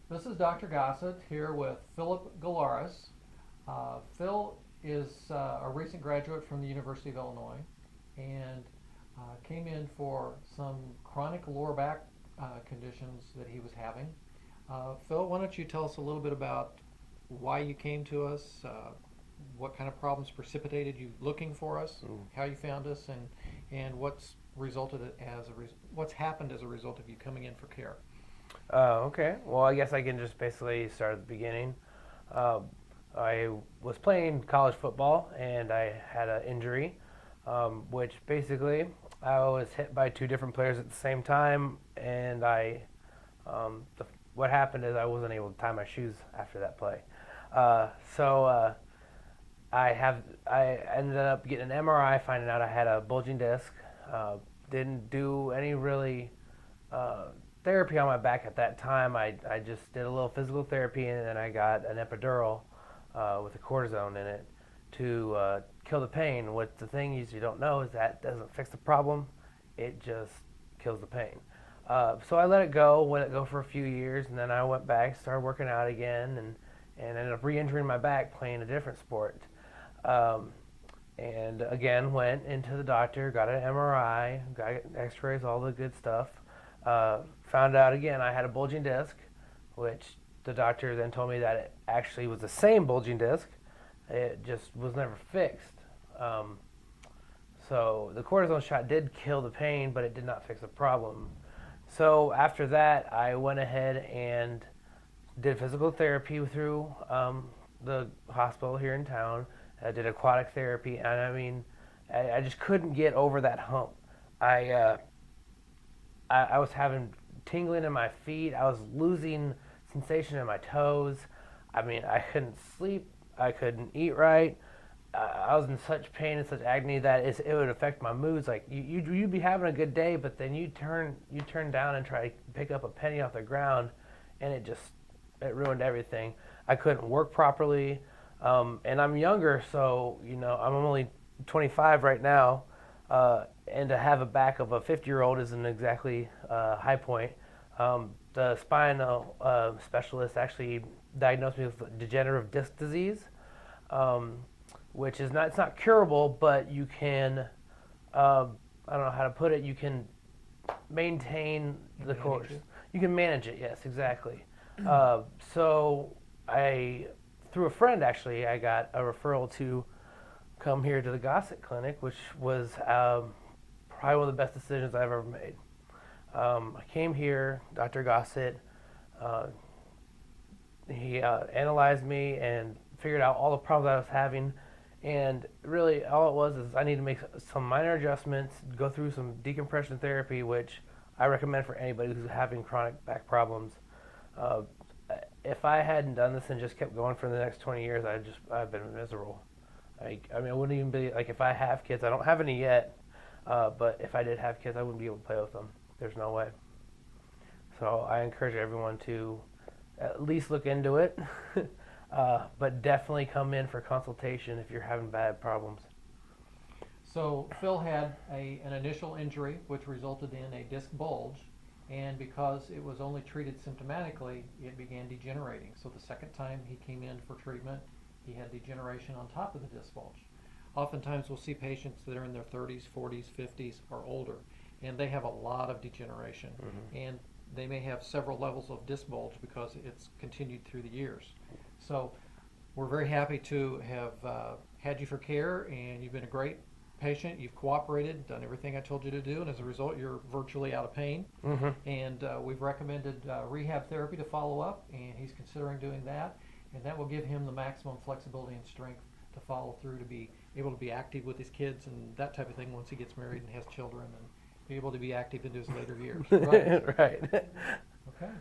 This is Dr. Gossett here with Philip Galaris. Phil is a recent graduate from the University of Illinois and came in for some chronic lower back conditions that he was having. Phil, why don't you tell us a little bit about why you came to us, what kind of problems precipitated you looking for us, how you found us, and what's happened as a result of you coming in for care. Okay. Well, I guess I can just basically start at the beginning. Uh, I was playing college football and I had an injury, which basically I was hit by two different players at the same time, and what happened is I wasn't able to tie my shoes after that play. So I ended up getting an MRI, finding out I had a bulging disc. Didn't do any really uh, therapy on my back at that time. I just did a little physical therapy, and then I got an epidural with a cortisone in it to kill the pain. What the thing is you don't know is that doesn't fix the problem, it just kills the pain. So I let it go for a few years, and then I went back, started working out again, and ended up re-injuring my back playing a different sport. Um, and again, went into the doctor, got an MRI, got x-rays, all the good stuff. Found out again I had a bulging disc, which the doctor then told me that it actually was the same bulging disc. It just was never fixed. Um, so the cortisone shot did kill the pain, but it did not fix the problem. So after that, I went ahead and did physical therapy through the hospital here in town. I did aquatic therapy, and I mean, I just couldn't get over that hump. I, uh, I was having tingling in my feet. I was losing sensation in my toes. I mean, I couldn't sleep. I couldn't eat right. I was in such pain and such agony that it would affect my moods. Like you'd be having a good day, but then you turn down and try to pick up a penny off the ground, and it ruined everything. I couldn't work properly, and I'm younger, so I'm only 25 right now, and to have a back of a 50-year-old isn't exactly high point. The spinal specialist actually diagnosed me with degenerative disc disease, which is not it's not curable, but you can I don't know how to put it. You can maintain the course. You can manage it. Yes, exactly. So I, through a friend actually, I got a referral to come here to the Gossett Clinic, which was probably one of the best decisions I've ever made. I came here, Dr. Gossett. Uh, he analyzed me and figured out all the problems I was having. And really, all it was is I need to make some minor adjustments, go through some decompression therapy, which I recommend for anybody who's having chronic back problems. Uh, if I hadn't done this and just kept going for the next 20 years, I've been miserable. I mean, I wouldn't even be like if I have kids. I don't have any yet, but if I did have kids, I wouldn't be able to play with them. There's no way. So I encourage everyone to at least look into it, but definitely come in for consultation if you're having bad problems. So Phil had an initial injury which resulted in a disc bulge, and because it was only treated symptomatically, it began degenerating. So the second time he came in for treatment, he had degeneration on top of the disc bulge. Oftentimes we'll see patients that are in their 30s, 40s, 50s, or older, and they have a lot of degeneration. And they may have several levels of disc bulge because it's continued through the years. So we're very happy to have had you for care, and you've been a great patient. You've cooperated, done everything I told you to do, and as a result, you're virtually out of pain. And we've recommended rehab therapy to follow up, and he's considering doing that, and that will give him the maximum flexibility and strength to follow through, to be able to be active with his kids and that type of thing once he gets married and has children, and be able to be active into his later years. Right. Right. Okay.